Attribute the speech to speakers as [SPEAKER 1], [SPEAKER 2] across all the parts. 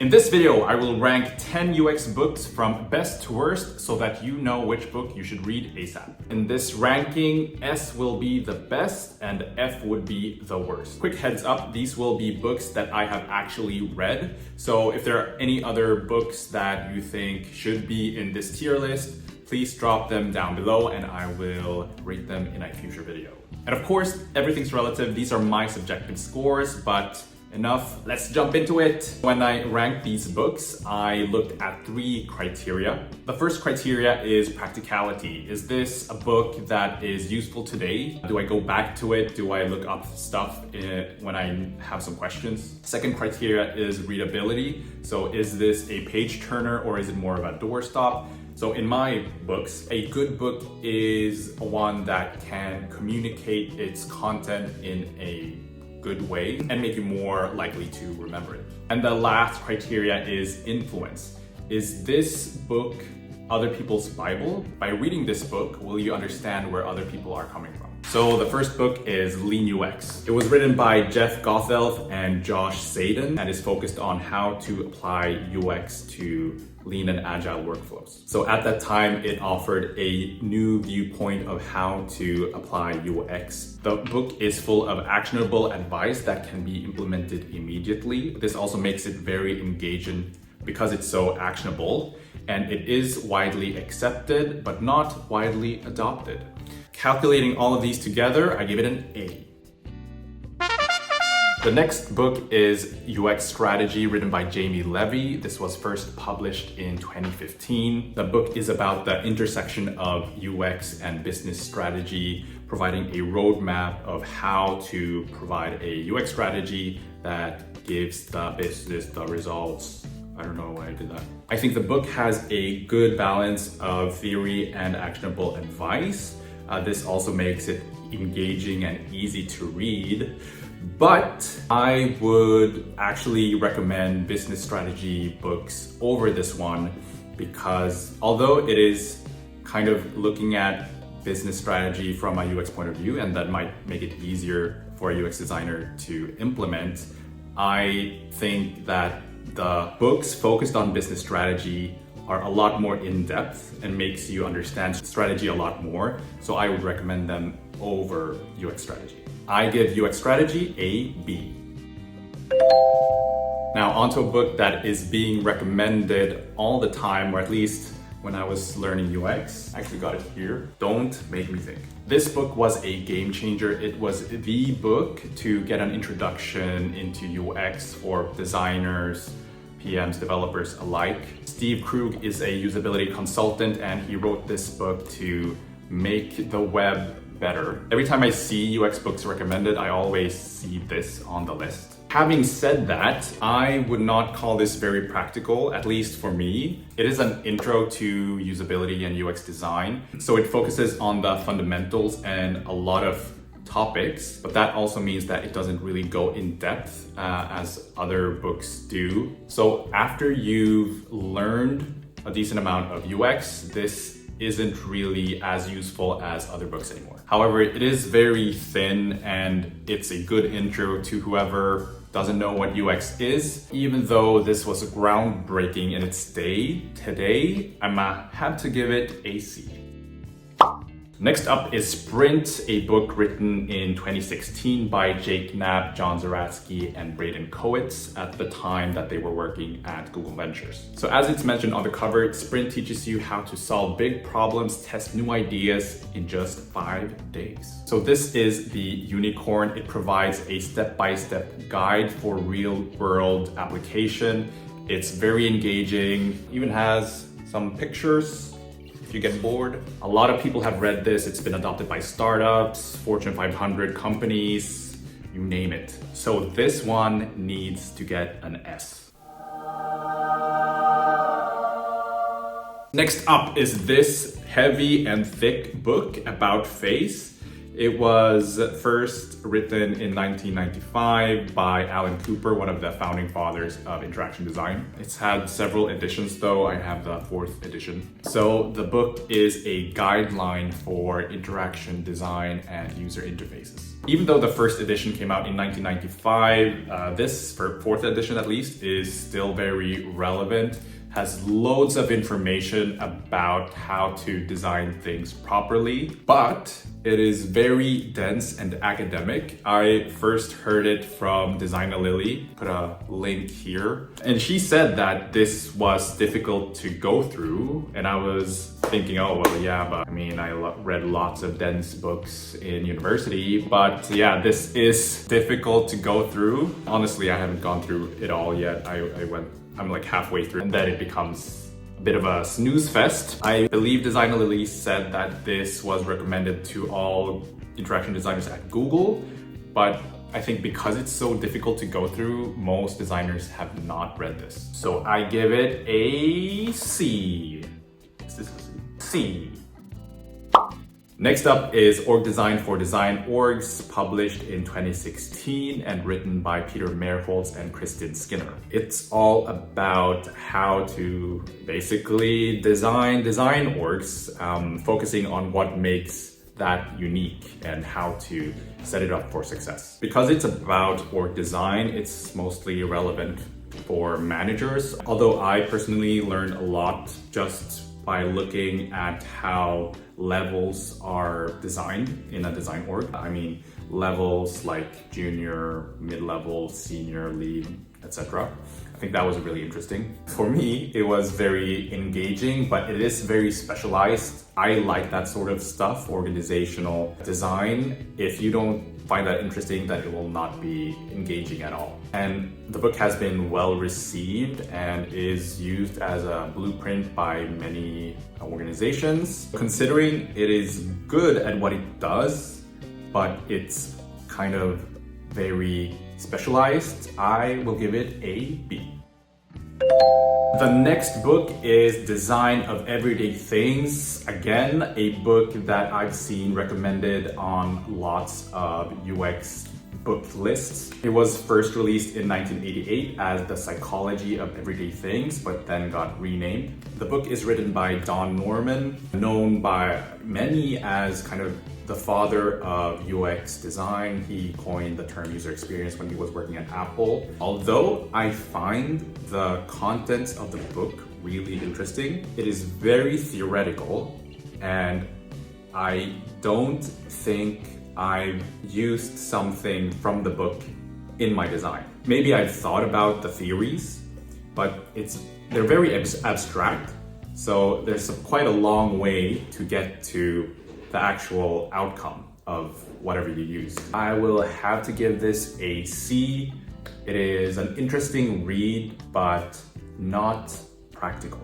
[SPEAKER 1] In this video, I will rank 10 UX books from best to worst so that you know which book you should read ASAP. In this ranking, S will be the best and F would be the worst. Quick heads up, these will be books that I have actually read. So if there are any other books that you think should be in this tier list, please drop them down below and I will rate them in a future video. And of course, everything's relative. These are my subjective scores, but enough, let's jump into it. When I ranked these books, I looked at 3 criteria. The first criteria is practicality. Is this a book that is useful today? Do I go back to it? Do I look up stuff when I have some questions? Second criteria is readability. So is this a page turner or is it more of a doorstop? So in my books, a good book is one that can communicate its content in a good way and make you more likely to remember it. And the last criteria is influence. Is this book other people's Bible? By reading this book, will you understand where other people are coming from? So the first book is Lean UX. It was written by Jeff Gothelf and Josh Sadin and is focused on how to apply UX to lean and agile workflows. So at that time, it offered a new viewpoint of how to apply UX. The book is full of actionable advice that can be implemented immediately. This also makes it very engaging because it's so actionable, and it is widely accepted, but not widely adopted. Calculating all of these together, I give it an A. The next book is UX Strategy, written by Jamie Levy. This was first published in 2015. The book is about the intersection of UX and business strategy, providing a roadmap of how to provide a UX strategy that gives the business the results. I don't know why I did that. I think the book has a good balance of theory and actionable advice. This also makes it engaging and easy to read. But I would actually recommend business strategy books over this one because although it is kind of looking at business strategy from a UX point of view, and that might make it easier for a UX designer to implement, I think that the books focused on business strategy are a lot more in-depth and makes you understand strategy a lot more. So I would recommend them over UX strategy. I give UX strategy a B. Now onto a book that is being recommended all the time, or at least when I was learning UX. I actually got it here. Don't Make Me Think. This book was a game changer. It was the book to get an introduction into UX for designers, PMs, developers alike. Steve Krug is a usability consultant and he wrote this book to make the web better. Every time I see UX books recommended, I always see this on the list. Having said that, I would not call this very practical, at least for me. It is an intro to usability and UX design. So it focuses on the fundamentals and a lot of topics, but that also means that it doesn't really go in depth as other books do. So after you've learned a decent amount of UX, this isn't really as useful as other books anymore. However, it is very thin and it's a good intro to whoever doesn't know what UX is. Even though this was groundbreaking in its day, today I have to give it a C. Next up is Sprint, a book written in 2016 by Jake Knapp, John Zaratsky, and Braden Kowitz at the time that they were working at Google Ventures. So as it's mentioned on the cover, Sprint teaches you how to solve big problems, test new ideas in just 5 days. So this is the unicorn. It provides a step-by-step guide for real-world application. It's very engaging, even has some pictures if you get bored. A lot of people have read this. It's been adopted by startups, Fortune 500 companies, you name it. So this one needs to get an S. Next up is this heavy and thick book about face. It was first written in 1995 by Alan Cooper, one of the founding fathers of interaction design. It's had several editions though. I have the 4th edition. So the book is a guideline for interaction design and user interfaces. Even though the 1st edition came out in 1995, this, for 4th edition at least, is still very relevant. Has loads of information about how to design things properly, but it is very dense and academic. I first heard it from DesignaLily, put a link here, and she said that this was difficult to go through, and I was thinking, oh, well, yeah, but I mean, I read lots of dense books in university, but yeah, this is difficult to go through. Honestly, I haven't gone through it all yet. I'm like halfway through, and then it becomes a bit of a snooze fest. I believe DesignaLily said that this was recommended to all interaction designers at Google, but I think because it's so difficult to go through, most designers have not read this. So I give it a C. Is this a C? C. Next up is Org Design for Design Orgs, published in 2016 and written by Peter Merholtz and Kristen Skinner. It's all about how to basically design orgs, focusing on what makes that unique and how to set it up for success. Because it's about org design, it's mostly relevant for managers, although I personally learned a lot just by looking at how levels are designed in a design org. I mean, levels like junior, mid-level, senior, lead, etc. I think that was really interesting. For me, it was very engaging, but it is very specialized. I like that sort of stuff, organizational design. If you don't find that interesting, then it will not be engaging at all. And the book has been well received and is used as a blueprint by many organizations. Considering it is good at what it does, but it's kind of very specialized, I will give it a B. The next book is Design of Everyday Things. Again, a book that I've seen recommended on lots of UX book lists. It was first released in 1988 as The Psychology of Everyday Things, but then got renamed. The book is written by Don Norman, known by many as kind of the father of UX design. He coined the term user experience when he was working at Apple. Although I find the contents of the book really interesting, it is very theoretical, and I don't think I've used something from the book in my design. Maybe I've thought about the theories, but they're very abstract. So there's quite a long way to get to the actual outcome of whatever you use. I will have to give this a C. It is an interesting read, but not practical.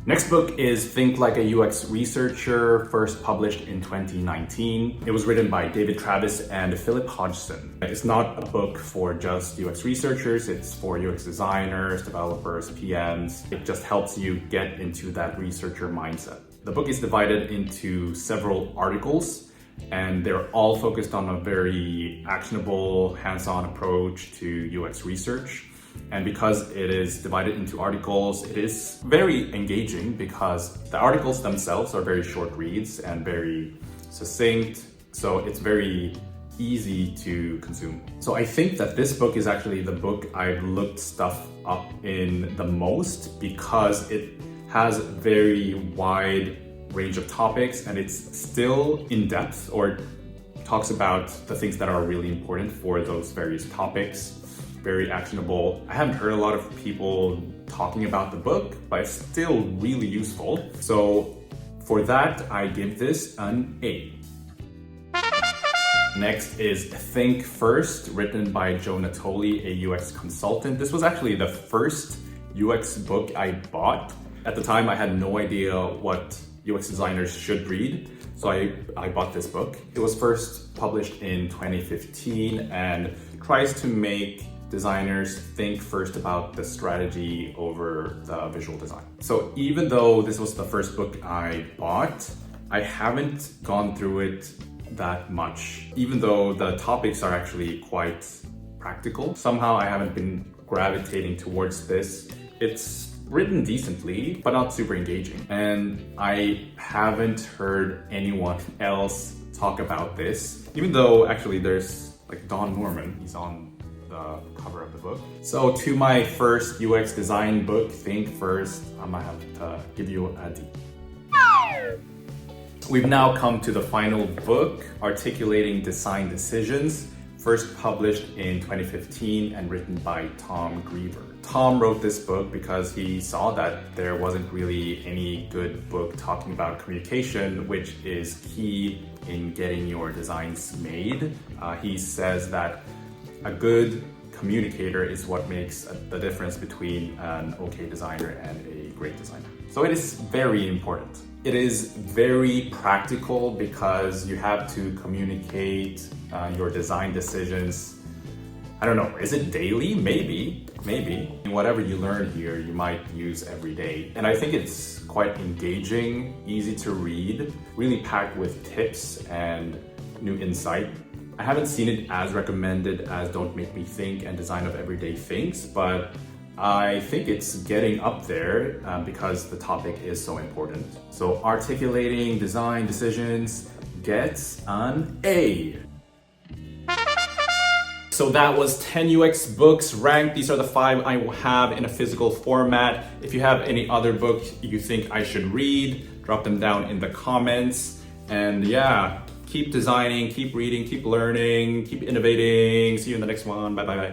[SPEAKER 1] Next book is Think Like a UX Researcher, first published in 2019. It was written by David Travis and Philip Hodgson. It's not a book for just UX researchers, it's for UX designers, developers, PMs. It just helps you get into that researcher mindset. The book is divided into several articles, and they're all focused on a very actionable, hands-on approach to UX research. And because it is divided into articles, it is very engaging because the articles themselves are very short reads and very succinct. So it's very easy to consume. So I think that this book is actually the book I've looked stuff up in the most because it has a very wide range of topics and it's still in depth or talks about the things that are really important for those various topics. Very actionable. I haven't heard a lot of people talking about the book, but it's still really useful. So for that, I give this an A. Next is Think First, written by Joe Natoli, a UX consultant. This was actually the first UX book I bought. At the time, I had no idea what UX designers should read, so I bought this book. It was first published in 2015 and tries to make designers think first about the strategy over the visual design. So even though this was the first book I bought, I haven't gone through it that much. Even though the topics are actually quite practical, somehow I haven't been gravitating towards this. It's written decently, but not super engaging. And I haven't heard anyone else talk about this, even though actually there's like Don Norman, he's on the cover of the book. So to my first UX design book, think first, I'm gonna have to give you a D. We've now come to the final book, Articulating Design Decisions, first published in 2015 and written by Tom Griever. Tom wrote this book because he saw that there wasn't really any good book talking about communication, which is key in getting your designs made. He says that a good communicator is what makes the difference between an okay designer and a great designer. So it is very important. It is very practical because you have to communicate your design decisions. I don't know, is it daily? Maybe. Whatever you learn here, you might use every day. And I think it's quite engaging, easy to read, really packed with tips and new insight. I haven't seen it as recommended as Don't Make Me Think and Design of Everyday Things, but I think it's getting up there because the topic is so important. So Articulating Design Decisions gets an A. So that was 10 UX books ranked. These are the 5 I have in a physical format. If you have any other book you think I should read, drop them down in the comments. And yeah, keep designing, keep reading, keep learning, keep innovating. See you in the next one. Bye bye bye.